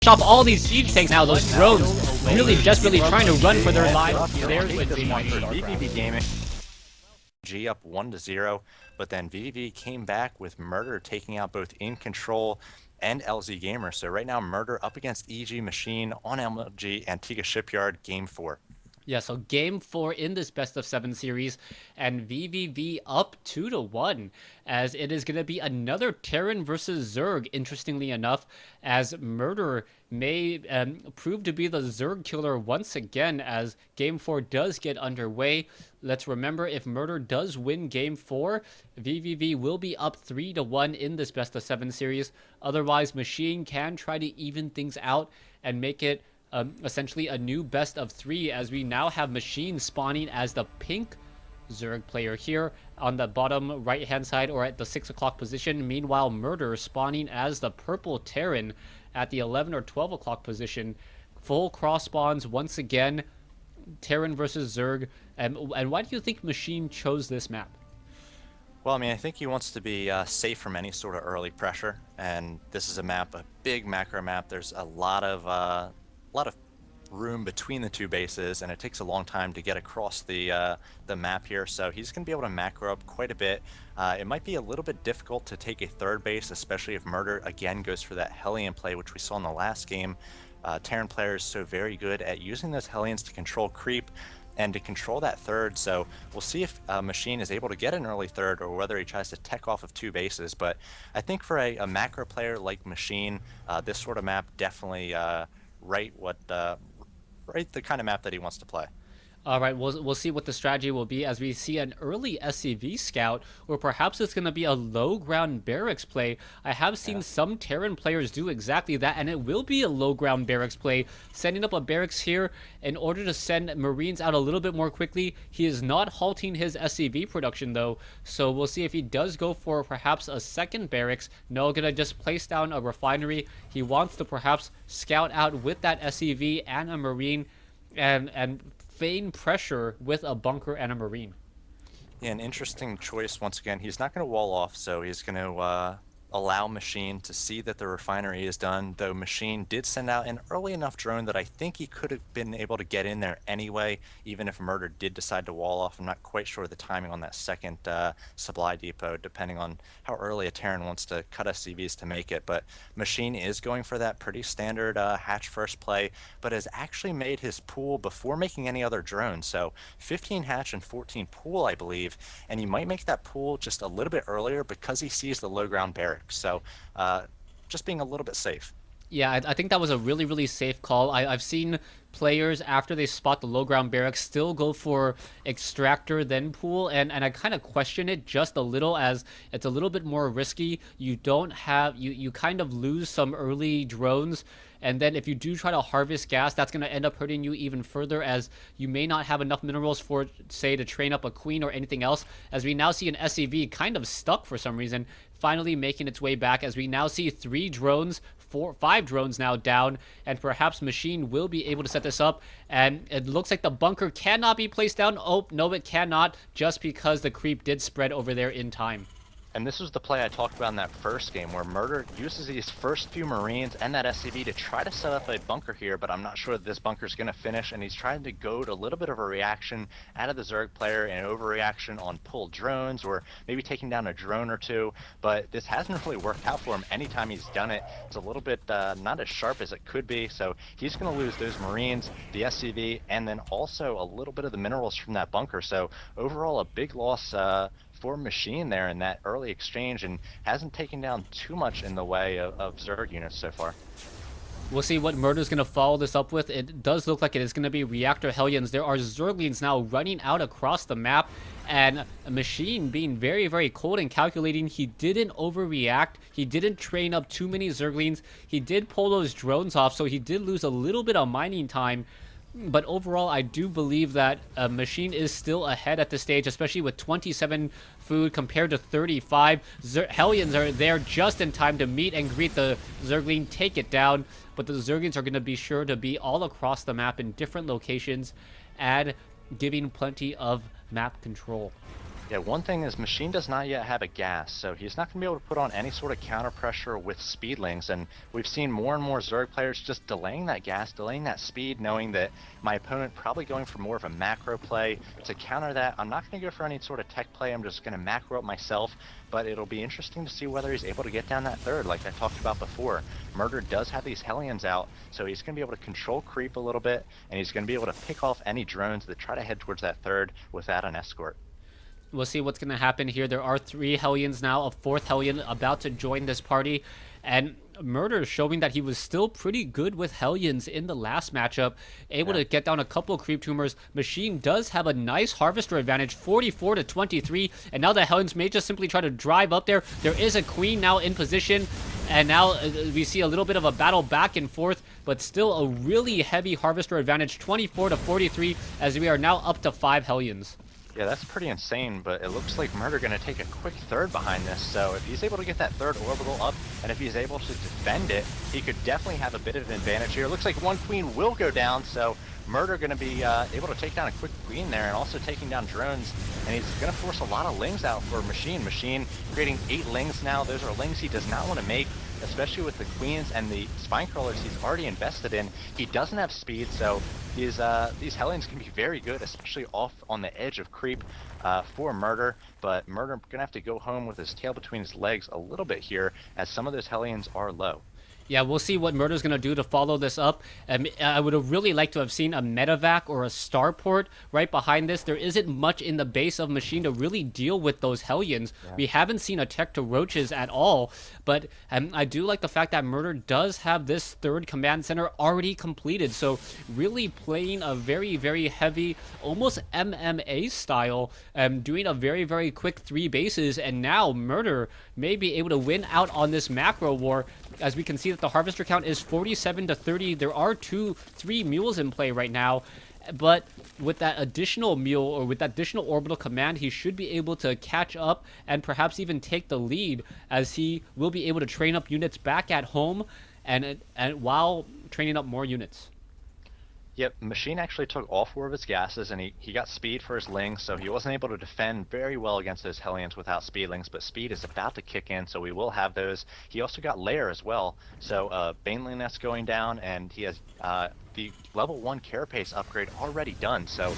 off all these siege tanks now. Those drones really desperately trying to run for their lives. There's Wednesday Night Starcraft. vVv Gaming G up 1-0, but then vVv came back with Murder taking out both In Control and LZ Gamer. So right now Murder up against EGMachine on MLG Antigua Shipyard, Game 4. Yeah, so Game 4 in this best of 7 series, and vVv up 2-1, as it is going to be another Terran versus Zerg, interestingly enough, as Murder may prove to be the Zerg killer once again as Game 4 does get underway. Let's remember, if Murder does win Game 4, vVv will be up 3-1 in this best of 7 series. Otherwise, Machine can try to even things out and make it essentially a new best of 3, as we now have Machine spawning as the pink Zerg player here on the bottom right hand side or at the 6 o'clock position. Meanwhile, Murder spawning as the purple Terran at the 11 or 12 o'clock position. Full cross spawns once again, Terran versus Zerg. And why do you think Machine chose this map? Well, I mean, I think he wants to be safe from any sort of early pressure, and this is a map, a big macro map. There's a lot of room between the two bases, and it takes a long time to get across the map here, so he's going to be able to macro up quite a bit. It might be a little bit difficult to take a third base, especially if Murder again goes for that Hellion play, which we saw in the last game. Terran players so very good at using those Hellions to control creep and to control that third, so we'll see if Machine is able to get an early third or whether he tries to tech off of two bases. But I think for a macro player like Machine, this sort of map definitely right the kind of map that he wants to play. All right, we'll see what the strategy will be as we see an early SCV scout, or perhaps it's going to be a low ground barracks play. I have seen some Terran players do exactly that, and it will be a low ground barracks play, setting up a barracks here in order to send Marines out a little bit more quickly. He is not halting his SCV production though, so we'll see if he does go for perhaps a second barracks. No, gonna just place down a refinery. He wants to perhaps scout out with that SCV and a Marine and feign pressure with a bunker and a Marine. Yeah, an interesting choice once again. He's not going to wall off, so he's going to allow Machine to see that the refinery is done, though Machine did send out an early enough drone that I think he could have been able to get in there anyway, even if Murder did decide to wall off. I'm not quite sure the timing on that second supply depot, depending on how early a Terran wants to cut SCVs to make it. But Machine is going for that pretty standard hatch first play, but has actually made his pool before making any other drones. So 15 hatch and 14 pool, I believe, and he might make that pool just a little bit earlier because he sees the low ground barracks. So just being a little bit safe. Yeah, I think that was a really, really safe call. I've seen players, after they spot the low ground barracks, still go for extractor then pool, and I kind of question it just a little, as it's a little bit more risky. You don't have, you kind of lose some early drones, and then if you do try to harvest gas, that's going to end up hurting you even further, as you may not have enough minerals for, say, to train up a queen or anything else, as we now see an SCV kind of stuck for some reason, finally making its way back, as we now see 3 drones, 5 drones now down, and perhaps Machine will be able to set this up, and it looks like the bunker cannot be placed down. Oh, no, it cannot, just because the creep did spread over there in time. And this was the play I talked about in that first game, where Murder uses these first few Marines and that SCV to try to set up a bunker here, but I'm not sure that this bunker is going to finish, and he's trying to goad a little bit of a reaction out of the Zerg player, and an overreaction on pulled drones, or maybe taking down a drone or two, but this hasn't really worked out for him anytime he's done it. It's a little bit not as sharp as it could be, so he's going to lose those Marines, the SCV, and then also a little bit of the minerals from that bunker. So overall, a big loss for Machine there in that early exchange, and hasn't taken down too much in the way of Zerg units so far. We'll see what Murder's going to follow this up with. It does look like it is going to be Reactor Hellions. There are Zerglings now running out across the map, and a Machine being very, very cold and calculating. He didn't overreact. He didn't train up too many Zerglings. He did pull those drones off, so he did lose a little bit of mining time. But overall, I do believe that Machine is still ahead at this stage, especially with 27 food compared to 35. Hellions are there just in time to meet and greet the Zergling, take it down. But the Zerglings are going to be sure to be all across the map in different locations, and giving plenty of map control. Yeah, one thing is Machine does not yet have a gas, so he's not going to be able to put on any sort of counter pressure with speedlings, and we've seen more and more Zerg players just delaying that gas, delaying that speed, knowing that my opponent probably going for more of a macro play. To counter that, I'm not going to go for any sort of tech play, I'm just going to macro up myself, but it'll be interesting to see whether he's able to get down that third, like I talked about before. Murder does have these Hellions out, so he's going to be able to control creep a little bit, and he's going to be able to pick off any drones that try to head towards that third without an escort. We'll see what's going to happen here. There are 3 Hellions now, a 4th Hellion about to join this party. And Murder showing that he was still pretty good with Hellions in the last matchup, able to get down a couple of creep tumors. Machine does have a nice Harvester advantage, 44 to 23, and now the Hellions may just simply try to drive up there. There is a Queen now in position, and now we see a little bit of a battle back and forth, but still a really heavy Harvester advantage, 24 to 43, as we are now up to 5 Hellions. Yeah, that's pretty insane, but it looks like Murder going to take a quick third behind this, so if he's able to get that third orbital up, and if he's able to defend it, he could definitely have a bit of an advantage here. It looks like one Queen will go down, so Murder going to be able to take down a quick Queen there, and also taking down drones, and he's going to force a lot of lings out for Machine. Machine creating 8 lings now. Those are lings he does not want to make, especially with the Queens and the Spine Crawlers he's already invested in. He doesn't have speed, so these Hellions can be very good, especially off on the edge of creep for Murder, but Murder gonna have to go home with his tail between his legs a little bit here, as some of those Hellions are low. Yeah, we'll see what Murder's going to do to follow this up. I would have really liked to have seen a medevac or a starport right behind this. There isn't much in the base of Machine to really deal with those Hellions. Yeah. We haven't seen a tech to roaches at all, but I do like the fact that Murder does have this third command center already completed. So really playing a very, very heavy, almost MMA style, doing a very, very quick 3 bases, and now Murder may be able to win out on this macro war. As we can see that the Harvester count is 47 to 30. There are 3 mules in play right now, but with that additional mule or with that additional orbital command, he should be able to catch up and perhaps even take the lead, as he will be able to train up units back at home and while training up more units. Yep, Machine actually took all 4 of his gases, and he got speed for his lings, so he wasn't able to defend very well against those Hellions without speedlings, but speed is about to kick in, so we will have those. He also got lair as well, so Baneliness going down, and he has the level 1 carapace upgrade already done, so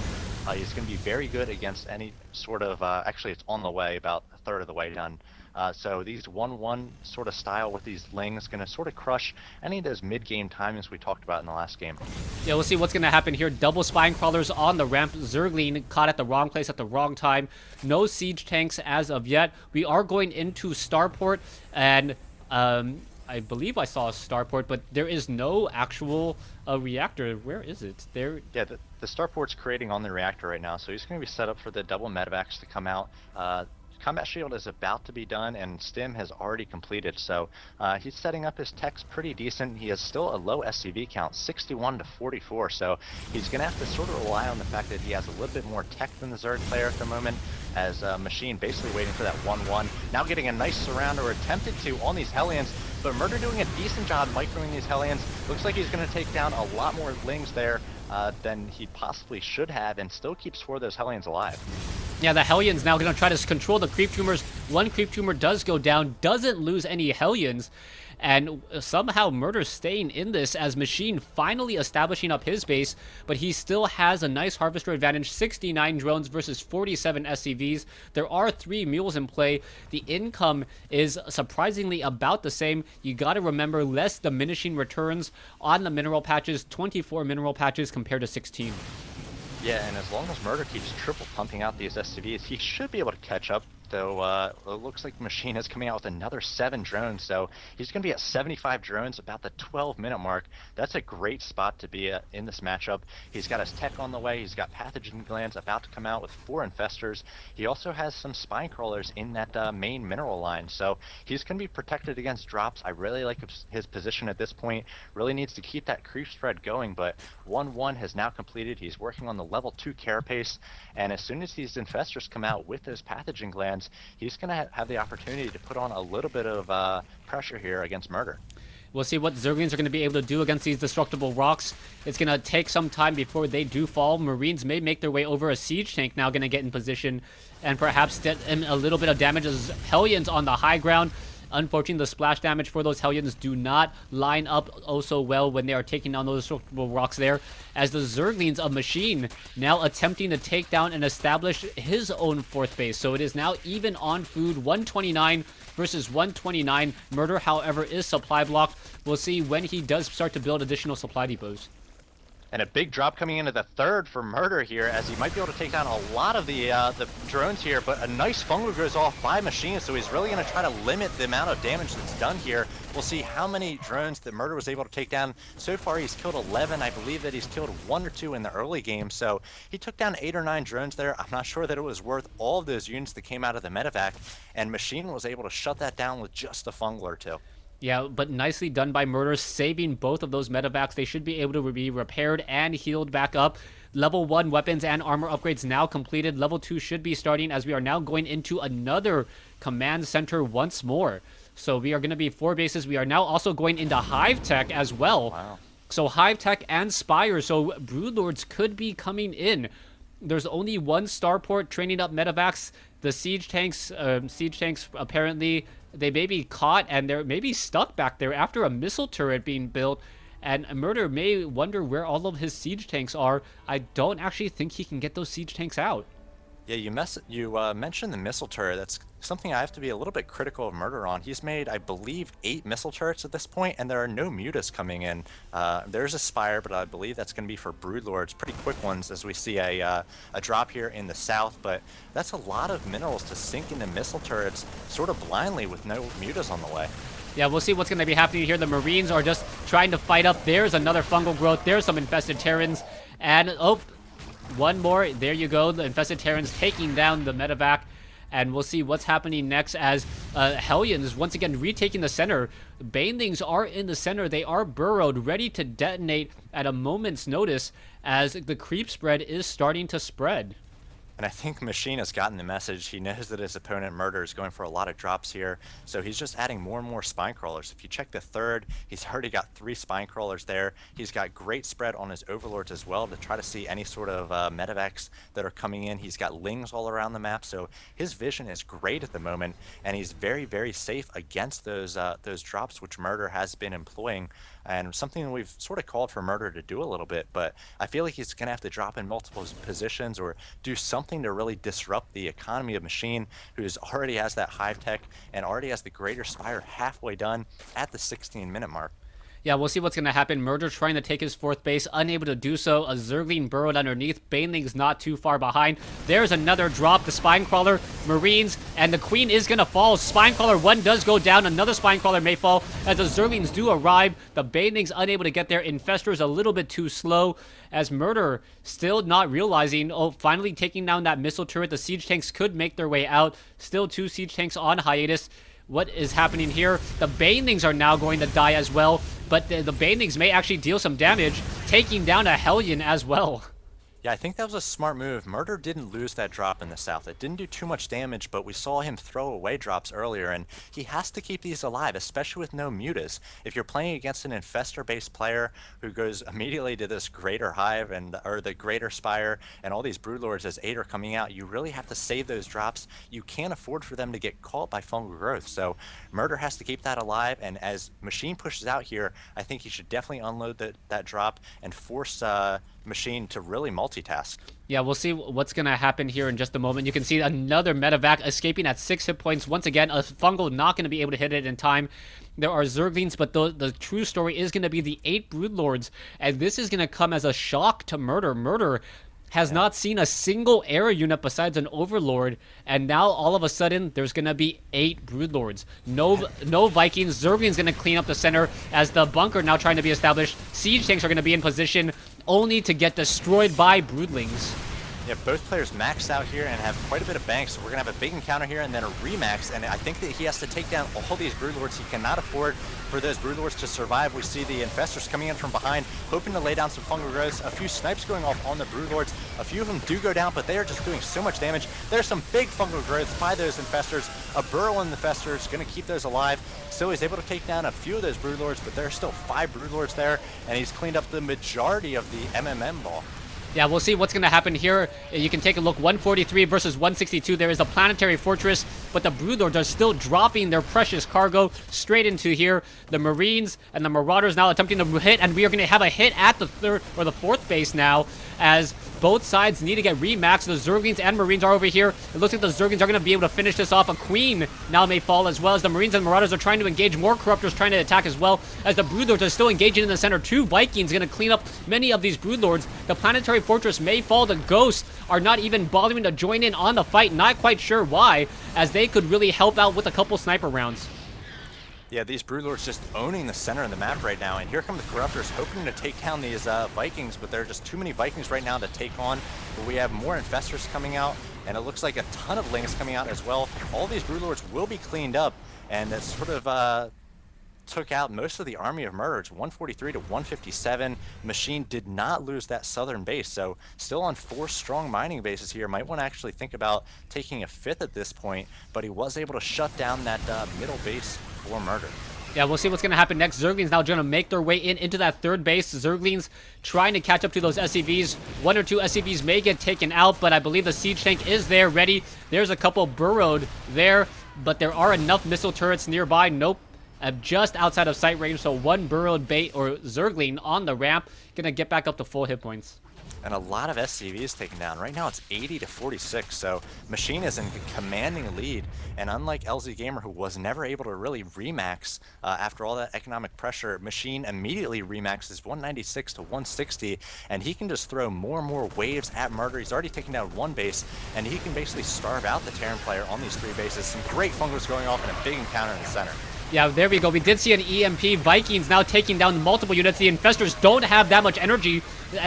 he's going to be very good against any sort of, actually it's on the way, about a third of the way done. So these 1-1 sort of style with these lings going to sort of crush any of those mid-game timings we talked about in the last game. Yeah, we'll see what's going to happen here. Double Spine Crawlers on the ramp. Zergling caught at the wrong place at the wrong time. No siege tanks as of yet. We are going into Starport, and I believe I saw a Starport, but there is no actual reactor. Where is it? There. Yeah, the Starport's creating on the reactor right now, so he's going to be set up for the double medevacs to come out. Combat Shield is about to be done, and Stim has already completed, so he's setting up his techs pretty decent. He has still a low SCV count, 61 to 44, so he's going to have to sort of rely on the fact that he has a little bit more tech than the Zerg player at the moment, as Machine basically waiting for that 1-1. Now getting a nice surround, or attempted to, on these Hellions, but Murder doing a decent job microing these Hellions. Looks like he's going to take down a lot more lings there than he possibly should have, and still keeps 4 of those Hellions alive. Yeah, the Hellions now going to try to control the creep tumors. One creep tumor does go down, doesn't lose any Hellions, and somehow Murder's staying in this, as Machine finally establishing up his base, but he still has a nice Harvester advantage, 69 drones versus 47 SCVs. There are 3 mules in play. The income is surprisingly about the same. You got to remember, less diminishing returns on the mineral patches, 24 mineral patches compared to 16. Yeah, and as long as Murder keeps triple pumping out these SCVs, he should be able to catch up, though it looks like Machine is coming out with another 7 drones, so he's going to be at 75 drones, about the 12-minute mark. That's a great spot to be in this matchup. He's got his tech on the way, he's got pathogen glands about to come out with 4 infestors. He also has some spine crawlers in that main mineral line, so he's going to be protected against drops. I really like his position at this point. Really needs to keep that creep spread going, but 1-1 has now completed. He's working on the level 2 carapace, and as soon as these infestors come out with those pathogen glands, he's going to have the opportunity to put on a little bit of pressure here against Murder. We'll see what Zerglings are going to be able to do against these destructible rocks. It's going to take some time before they do fall. Marines may make their way over. A siege tank now going to get in position and perhaps get in a little bit of damage as Hellions on the high ground. Unfortunately, the splash damage for those Hellions do not line up oh so well when they are taking down those destructible rocks there. As the Zerglings of Machine now attempting to take down and establish his own fourth base. So it is now even on food, 129 versus 129. Murder, however, is supply blocked. We'll see when he does start to build additional supply depots. And a big drop coming into the third for Murder here, as he might be able to take down a lot of the drones here, but a nice fungal goes off by Machine, so he's really going to try to limit the amount of damage that's done here. We'll see how many drones that Murder was able to take down. So far, he's killed 11. I believe that he's killed 1 or 2 in the early game, so he took down 8 or 9 drones there. I'm not sure that it was worth all of those units that came out of the medevac, and Machine was able to shut that down with just a fungal or 2. Yeah, but nicely done by Murder, saving both of those medevacs. They should be able to be repaired and healed back up. Level 1 weapons and armor upgrades now completed. Level 2 should be starting as we are now going into another command center once more. So we are going to be 4 bases. We are now also going into Hive Tech as well. Wow. So Hive Tech and Spire. So Broodlords could be coming in. There's only 1 starport training up medevacs. The siege tanks apparently, they may be caught and they're maybe stuck back there after a missile turret being built. And Murder may wonder where all of his siege tanks are. I don't actually think he can get those siege tanks out. Yeah, you mentioned the missile turret. That's something I have to be a little bit critical of Murder on. He's made, I believe, 8 missile turrets at this point, and there are no mutas coming in. There's a Spire, but I believe that's going to be for Broodlords. Pretty quick ones as we see a drop here in the south, but that's a lot of minerals to sink into missile turrets sort of blindly with no mutas on the way. Yeah, we'll see what's going to be happening here. The Marines are just trying to fight up. There's another fungal growth. There's some infested Terrans. And, oh, one more. There you go. The infested Terrans taking down the medevac. And we'll see what's happening next as Hellions once again retaking the center. Banelings are in the center. They are burrowed, ready to detonate at a moment's notice as the creep spread is starting to spread. And I think Machine has gotten the message. He knows that his opponent Murder is going for a lot of drops here, so he's just adding more and more spine crawlers. If you check the third, he's already got 3 spine crawlers there. He's got great spread on his overlords as well to try to see any sort of medevacs that are coming in. He's got lings all around the map, so his vision is great at the moment, and he's very, very safe against those drops, which Murder has been employing. And something we've sort of called for Murder to do a little bit, but I feel like he's going to have to drop in multiple positions or do something to really disrupt the economy of Machine, who already has that Hive Tech and already has the Greater Spire halfway done at the 16-minute mark. Yeah, we'll see what's going to happen. Murder trying to take his 4th base, unable to do so. A Zergling burrowed underneath. Baneling's not too far behind. There's another drop. The Spinecrawler, Marines, and the Queen is going to fall. Spinecrawler 1 does go down. Another Spinecrawler may fall as the Zerglings do arrive. The Baneling's unable to get there. Infestor's a little bit too slow as Murder still not realizing, oh, finally taking down that missile turret. The siege tanks could make their way out. Still 2 siege tanks on hiatus. What is happening here? The Banelings are now going to die as well, but the Banelings may actually deal some damage, taking down a Hellion as well. Yeah, I think that was a smart move. Murder didn't lose that drop in the south. It didn't do too much damage, but we saw him throw away drops earlier, and he has to keep these alive, especially with no mutas. If you're playing against an infestor-based player who goes immediately to this Greater Hive or the Greater Spire and all these Broodlords as 8 are coming out, you really have to save those drops. You can't afford for them to get caught by fungal growth, so Murder has to keep that alive, and as Machine pushes out here, I think he should definitely unload that drop and force Machine to really multitask. Yeah, we'll see what's going to happen here in just a moment. You can see another medevac escaping at 6 hit points. Once again, a fungal not going to be able to hit it in time. There are Zerglings, but the true story is going to be the 8 Broodlords, and this is going to come as a shock to Murder. Murder has not seen a single air unit besides an Overlord, and now all of a sudden there's going to be 8 Broodlords. No Vikings. Zergling's going to clean up the center as the bunker now trying to be established. Siege tanks are going to be in position, only to get destroyed by Broodlings. Yeah, both players maxed out here and have quite a bit of banks, so we're going to have a big encounter here and then a remax, and I think that he has to take down all these Broodlords. He cannot afford for those Broodlords to survive. We see the Infestors coming in from behind, hoping to lay down some fungal growths. A few snipes going off on the Broodlords. A few of them do go down, but they are just doing so much damage. There's some big fungal growths by those infestors. A burrow in the infestor is going to keep those alive. Still, he's able to take down a few of those broodlords, but there are still 5 broodlords there, and he's cleaned up the majority of the MMM ball. Yeah, we'll see what's going to happen here. You can take a look. 143 versus 162. There is a planetary fortress, but the broodlords are still dropping their precious cargo straight into here. The Marines and the Marauders now attempting to hit, and we are going to have a hit at the 3rd or the 4th base now, as both sides need to get remaxed. The Zerglings and Marines are over here. It looks like the Zerglings are going to be able to finish this off. A Queen now may fall, as well as the Marines and Marauders are trying to engage. More Corruptors trying to attack as well, as the Broodlords are still engaging in the center. 2 Vikings going to clean up many of these Broodlords. The Planetary Fortress may fall. The Ghosts are not even bothering to join in on the fight. Not quite sure why, as they could really help out with a couple sniper rounds. Yeah, these Broodlords just owning the center of the map right now, and here come the Corruptors hoping to take down these Vikings, but there are just too many Vikings right now to take on. But we have more Infestors coming out, and it looks like a ton of Lings coming out as well. All these Broodlords will be cleaned up, and that sort of took out most of the army of murder. It's 143 to 157. Machine did not lose that southern base, so still on 4 strong mining bases here. Might want to actually think about taking a 5th at this point, but he was able to shut down that middle base for murder. Yeah, we'll see what's going to happen next. Zerglings now going to make their way into that 3rd base. Zerglings trying to catch up to those SCVs. 1 or 2 SCVs may get taken out, but I believe the siege tank is there, ready. There's a couple burrowed there, but there are enough missile turrets nearby. Nope. Just outside of sight range, so 1 burrowed bait or Zergling on the ramp. Going to get back up to full hit points. And a lot of SCVs taken down. Right now it's 80 to 46, so Machine is in commanding lead. And unlike LZ Gamer, who was never able to really remax after all that economic pressure, Machine immediately remaxes 196 to 160, and he can just throw more and more waves at Murder. He's already taken down 1 base, and he can basically starve out the Terran player on these 3 bases. Some great fungos going off in a big encounter in the center. Yeah, there we go. We did see an EMP. Vikings now taking down multiple units. The Infestors don't have that much energy,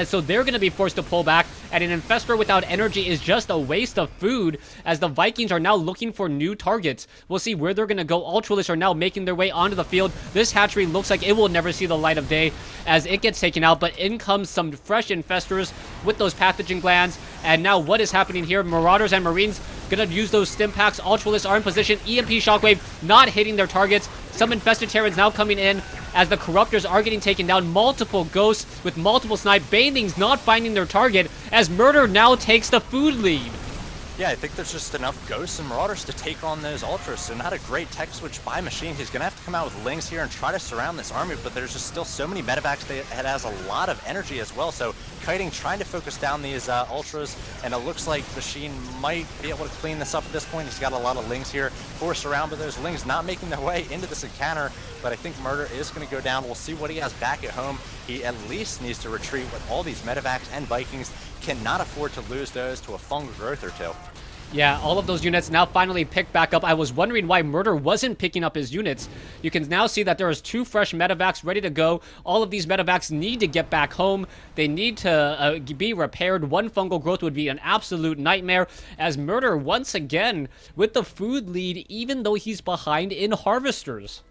so they're going to be forced to pull back. And an Infestor without energy is just a waste of food, as the Vikings are now looking for new targets. We'll see where they're going to go. Ultralists are now making their way onto the field. This hatchery looks like it will never see the light of day as it gets taken out, but in comes some fresh Infestors with those pathogen glands. And now what is happening here? Marauders and Marines going to use those stim packs. Ultralists are in position. EMP Shockwave not hitting their targets. Some infested Terrans now coming in as the Corruptors are getting taken down. Multiple Ghosts with multiple snipe. Banelings not finding their target as Murder now takes the food lead. Yeah, I think there's just enough Ghosts and Marauders to take on those Ultras, so not a great tech switch by Machine. He's going to have to come out with Lings here and try to surround this army, but there's just still so many medevacs that it has a lot of energy as well, so Kiting trying to focus down these Ultras, and it looks like Machine might be able to clean this up at this point. He's got a lot of Lings here forced around, but those Lings not making their way into this encounter, but I think Murder is going to go down. We'll see what he has back at home. He at least needs to retreat with all these medevacs and Vikings. Cannot afford to lose those to a fungal growth or 2. Yeah, all of those units now finally picked back up. I was wondering why Murder wasn't picking up his units. You can now see that there is 2 fresh medevacs ready to go. All of these medevacs need to get back home. They need to be repaired. 1 fungal growth would be an absolute nightmare, as Murder once again with the food lead, even though he's behind in harvesters.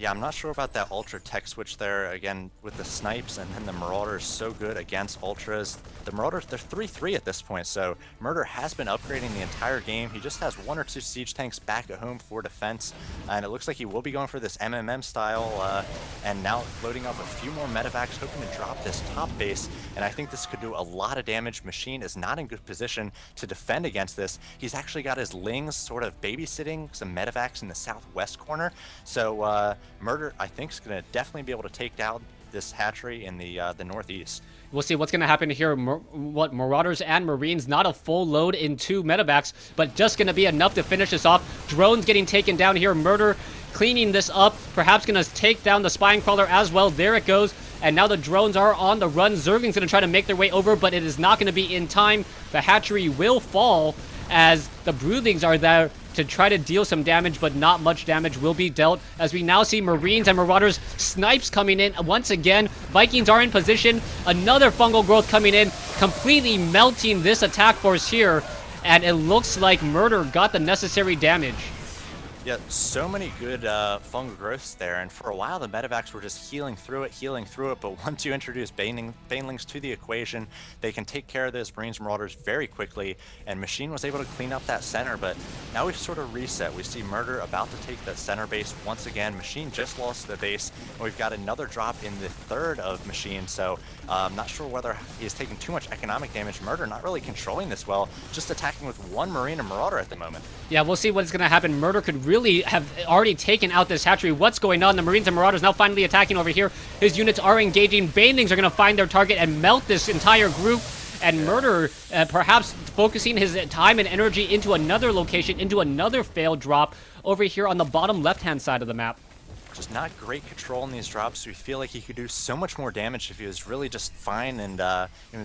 Yeah, I'm not sure about that Ultra tech switch there, again, with the snipes, and then the Marauders so good against Ultras. The Marauders, they're 3-3 at this point, so Murder has been upgrading the entire game. He just has 1 or 2 siege tanks back at home for defense, and it looks like he will be going for this MMM style, and now loading up a few more medevacs, hoping to drop this top base, and I think this could do a lot of damage. Machine is not in good position to defend against this. He's actually got his Lings sort of babysitting some medevacs in the southwest corner, so Murder, I think, is going to definitely be able to take down this hatchery in the northeast. We'll see what's going to happen here. Marauders and Marines, not a full load in 2 medevacs, but just going to be enough to finish this off. Drones getting taken down here. Murder cleaning this up, perhaps going to take down the Spine Crawler as well. There it goes. And now the drones are on the run. Zergling's going to try to make their way over, but it is not going to be in time. The hatchery will fall as the Broodlings are there to try to deal some damage, but not much damage will be dealt, as we now see Marines and Marauders snipes coming in once again. Vikings are in position. Another fungal growth coming in, completely melting this attack force here, and it looks like Murder got the necessary damage. Yeah, so many good fungal growths there, and for a while the medevacs were just healing through it, but once you introduce banelings to the equation, they can take care of those Marines and Marauders very quickly, and Machine was able to clean up that center, but now we've sort of reset. We see Murder about to take that center base once again. Machine just lost the base, and we've got another drop in the third of Machine, so I'm not sure whether he's taking too much economic damage. Murder not really controlling this well, just attacking with one Marine and Marauder at the moment. Yeah, we'll see what's going to happen. Murder could really have already taken out this hatchery. What's going on? The Marines and Marauders now finally attacking over here. His units are engaging. Banelings are going to find their target and melt this entire group. And Murder perhaps focusing his time and energy into another location, into another failed drop over here on the bottom left-hand side of the map. Just not great control in these drops. We feel like he could do so much more damage if he was really just fine, and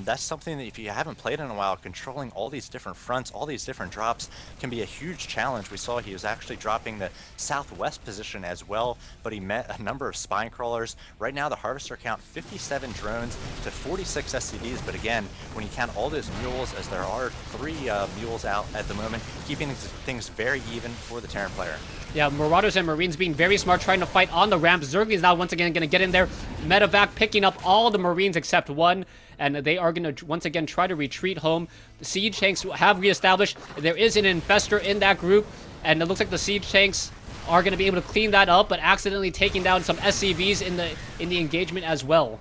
that's something that if you haven't played in a while, controlling all these different fronts, all these different drops can be a huge challenge. We saw he was actually dropping the southwest position as well, but he met a number of spine crawlers. Right now the Harvester count 57 drones to 46 SCVs, but again, when you count all those mules, as there are 3 mules out at the moment, keeping things very even for the Terran player. Yeah, Marauders and Marines being very smart, trying to fight on the ramp. Zergling's now once again going to get in there. Medevac picking up all the Marines except one, and they are going to once again try to retreat home. The siege tanks have reestablished. There is an infestor in that group, and it looks like the siege tanks are going to be able to clean that up, but accidentally taking down some SCVs in the engagement as well.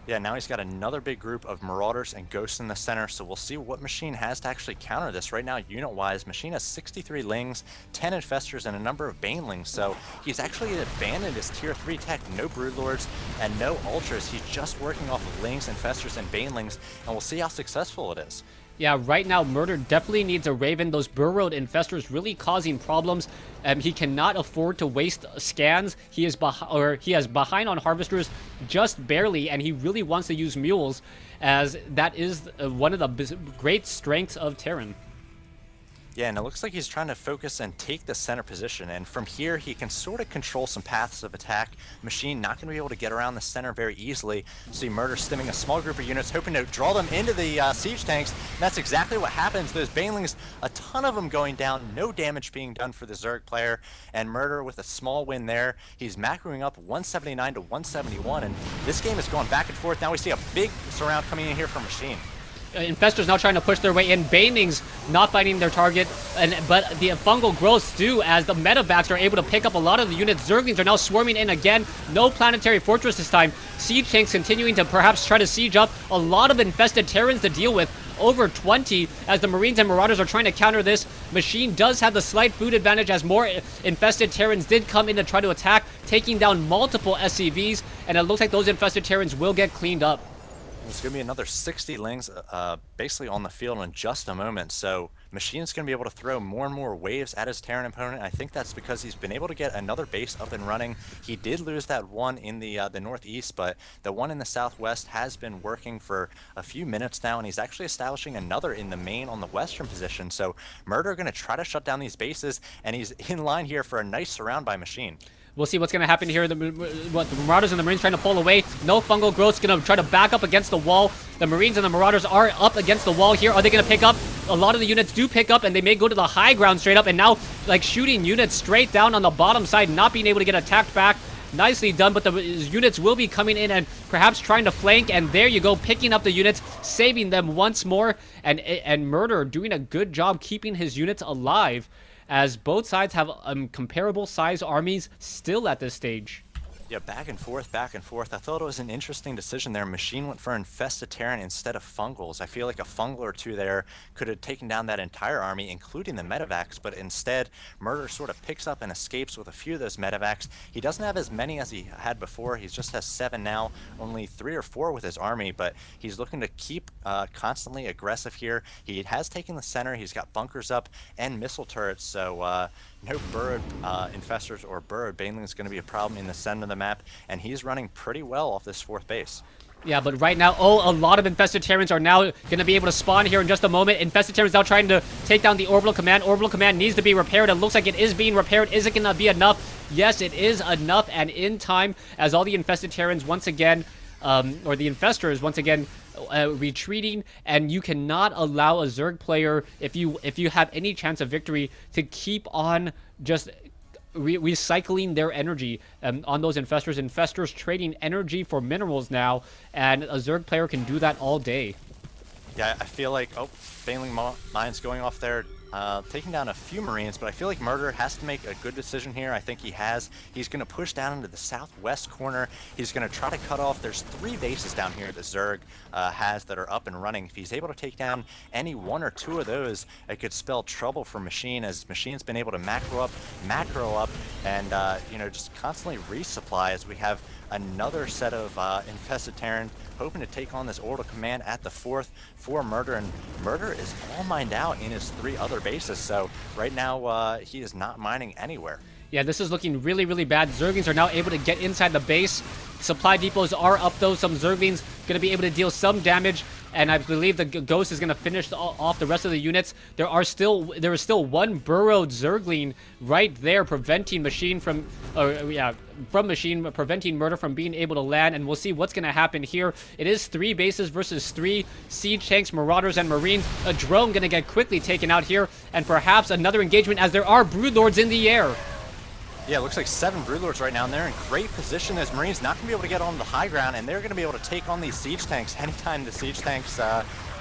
Yeah, now he's got another big group of Marauders and Ghosts in the center, so we'll see what Machine has to actually counter this. Right now, unit-wise, Machine has 63 Lings, 10 Infestors, and a number of Banelings, so he's actually abandoned his Tier 3 tech. No Broodlords and no Ultras. He's just working off of Lings, Infestors, and Banelings, and we'll see how successful it is. Yeah, right now, Murder definitely needs a Raven. Those burrowed infestors really causing problems. He cannot afford to waste scans. He is behind on Harvesters just barely, and he really wants to use Mules, as that is one of the great strengths of Terran. Yeah, and it looks like he's trying to focus and take the center position, and from here he can sort of control some paths of attack. Machine not going to be able to get around the center very easily. See Murder stimming a small group of units, hoping to draw them into the siege tanks, and that's exactly what happens. Those Banelings, a ton of them going down, no damage being done for the Zerg player, and Murder with a small win there. He's macroing up 179 to 171, and this game is going back and forth. Now we see a big surround coming in here from Machine. Infestors now trying to push their way in. Banelings not finding their target, but the fungal growths do, as the medevacs are able to pick up a lot of the units. Zerglings are now swarming in again. No planetary fortress this time. Siege tanks continuing to perhaps try to siege up. A lot of infested Terrans to deal with. Over 20 as the Marines and Marauders are trying to counter this. Machine does have the slight food advantage as more infested Terrans did come in to try to attack, taking down multiple SCVs, and it looks like those infested Terrans will get cleaned up. There's going to be another 60 Lings basically on the field in just a moment, so Machine's going to be able to throw more and more waves at his Terran opponent. I think that's because he's been able to get another base up and running. He did lose that one in the northeast, but the one in the southwest has been working for a few minutes now, and he's actually establishing another in the main on the western position. So Murder going to try to shut down these bases, and he's in line here for a nice surround by Machine. We'll see what's going to happen here. The Marauders and the Marines trying to pull away. No fungal growth's going to try to back up against the wall. The Marines and the Marauders are up against the wall here. Are they going to pick up? A lot of the units do pick up, and they may go to the high ground straight up, and now like shooting units straight down on the bottom side, not being able to get attacked back. Nicely done, but the units will be coming in and perhaps trying to flank, and there you go, picking up the units, saving them once more, and Murder doing a good job keeping his units alive, as both sides have comparable size armies still at this stage. Yeah, back and forth, back and forth. I thought it was an interesting decision there. Machine went for Infested Terran instead of Fungals. I feel like a Fungal or two there could have taken down that entire army, including the Medevacs, but instead, Murder sort of picks up and escapes with a few of those Medevacs. He doesn't have as many as he had before. He just has 7 now, only 3 or 4 with his army, but he's looking to keep constantly aggressive here. He has taken the center. He's got bunkers up and missile turrets, so no burrowed infestors or burrowed banelings is going to be a problem in the center of the map, and he's running pretty well off this 4th base. Yeah, but right now, a lot of Infested Terrans are now going to be able to spawn here in just a moment. Infested Terrans now trying to take down the Orbital Command. Orbital Command needs to be repaired. It looks like it is being repaired. Is it going to be enough? Yes, it is enough, and in time, as all the Infested Terrans once again, or the Infestors once again, retreating, and you cannot allow a Zerg player, if you have any chance of victory, to keep on just recycling their energy on those infestors. Infestors trading energy for minerals now, and a Zerg player can do that all day. Yeah, I feel like, oh, Baneling Mine's going off there, taking down a few Marines, but I feel like Murder has to make a good decision here. I think he has. He's going to push down into the southwest corner. He's going to try to cut off. There's 3 bases down here that Zerg has that are up and running. If he's able to take down any 1 or 2 of those, it could spell trouble for Machine, as Machine's been able to macro up, and, you know, just constantly resupply as we have another set of infested Terran hoping to take on this orbital command at the 4th for Murder, and Murder is all mined out in his 3 other bases, so right now he is not mining anywhere. Yeah, this is looking really, really bad. Zerglings are now able to get inside the base. Supply depots are up, though. Some Zerglings going to be able to deal some damage, and I believe the Ghost is going to finish off the rest of the units. There is still 1 burrowed Zergling right there, preventing Machine from, preventing Murder from being able to land, and we'll see what's going to happen here. It is 3 bases versus 3 siege tanks, Marauders, and Marines. A drone going to get quickly taken out here, and perhaps another engagement as there are Broodlords in the air. Yeah, it looks like 7 Broodlords right now, and they're in great position as Marines not going to be able to get on the high ground, and they're going to be able to take on these siege tanks anytime the siege tanks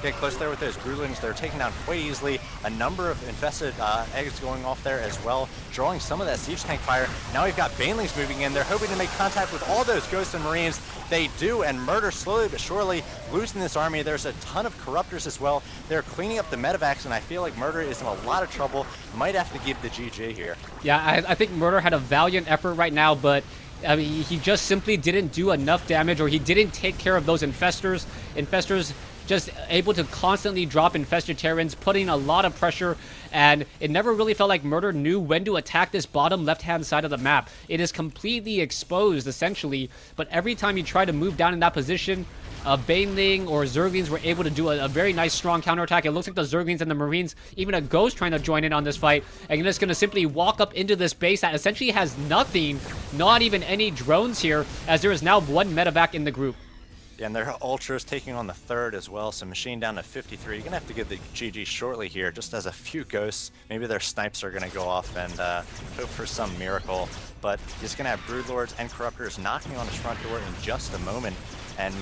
get close there with those Broodlings. They're taken down quite easily. A number of infested eggs going off there as well, drawing some of that siege tank fire. Now we've got Banelings moving in. They're hoping to make contact with all those Ghosts and Marines. They do, and Murder slowly but surely losing this army. There's a ton of Corruptors as well. They're cleaning up the medevacs, and I feel like Murder is in a lot of trouble. Might have to give the GG here. Yeah, I think Murder had a valiant effort right now, but I mean, he just simply didn't do enough damage, or he didn't take care of those infestors. Infestors just able to constantly drop infested Terrans, putting a lot of pressure, and it never really felt like Murder knew when to attack this bottom left-hand side of the map. It is completely exposed, essentially, but every time you try to move down in that position, Baneling or Zerglings were able to do a very nice, strong counterattack. It looks like the Zerglings and the Marines, even a Ghost trying to join in on this fight, and just going to simply walk up into this base that essentially has nothing, not even any drones here, as there is now 1 medevac in the group. Yeah, and their Ultras taking on the 3rd as well, so Machine down to 53. You're going to have to give the GG shortly here, just as a few Ghosts. Maybe their snipes are going to go off and hope for some miracle. But he's going to have Broodlords and Corruptors knocking on his front door in just a moment. And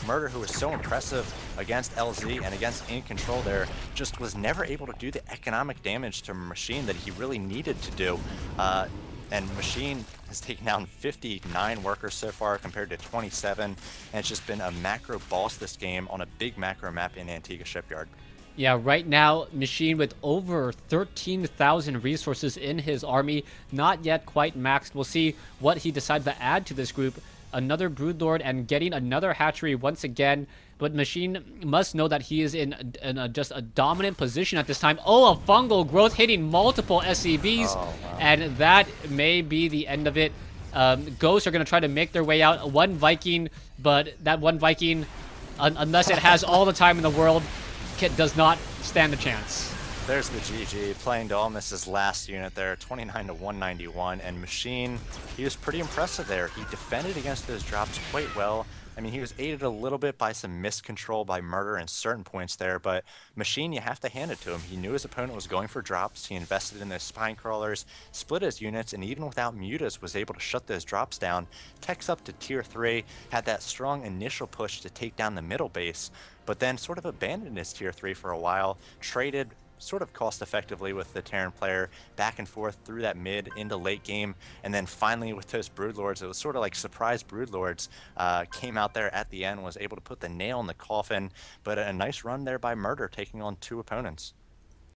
Murder, who was so impressive against LZ and against In Control there, just was never able to do the economic damage to Machine that he really needed to do. And Machine has taken down 59 workers so far compared to 27, and it's just been a macro boss this game on a big macro map in Antigua Shipyard. Yeah, right now, Machine with over 13,000 resources in his army, not yet quite maxed. We'll see what he decides to add to this group. Another Broodlord and getting another hatchery once again. But Machine must know that he is in just a dominant position at this time. Oh, a fungal growth hitting multiple SCBs. Oh, wow. And that may be the end of it. Ghosts are going to try to make their way out. 1 Viking, but that 1 Viking, unless it has all the time in the world, does not stand a chance. There's the GG, playing to almost his last unit there, 29 to 191, and Machine, he was pretty impressive there. He defended against those drops quite well. I mean, he was aided a little bit by some miscontrol by Murder in certain points there, but Machine, you have to hand it to him. He knew his opponent was going for drops. He invested in those spine crawlers, split his units, and even without mutas was able to shut those drops down. Techs up to tier 3, had that strong initial push to take down the middle base, but then sort of abandoned his tier 3 for a while, traded sort of cost effectively with the Terran player back and forth through that mid into late game, and then finally with those Broodlords, it was sort of like surprise Broodlords came out there at the end, was able to put the nail in the coffin, but a nice run there by Murder taking on 2 opponents.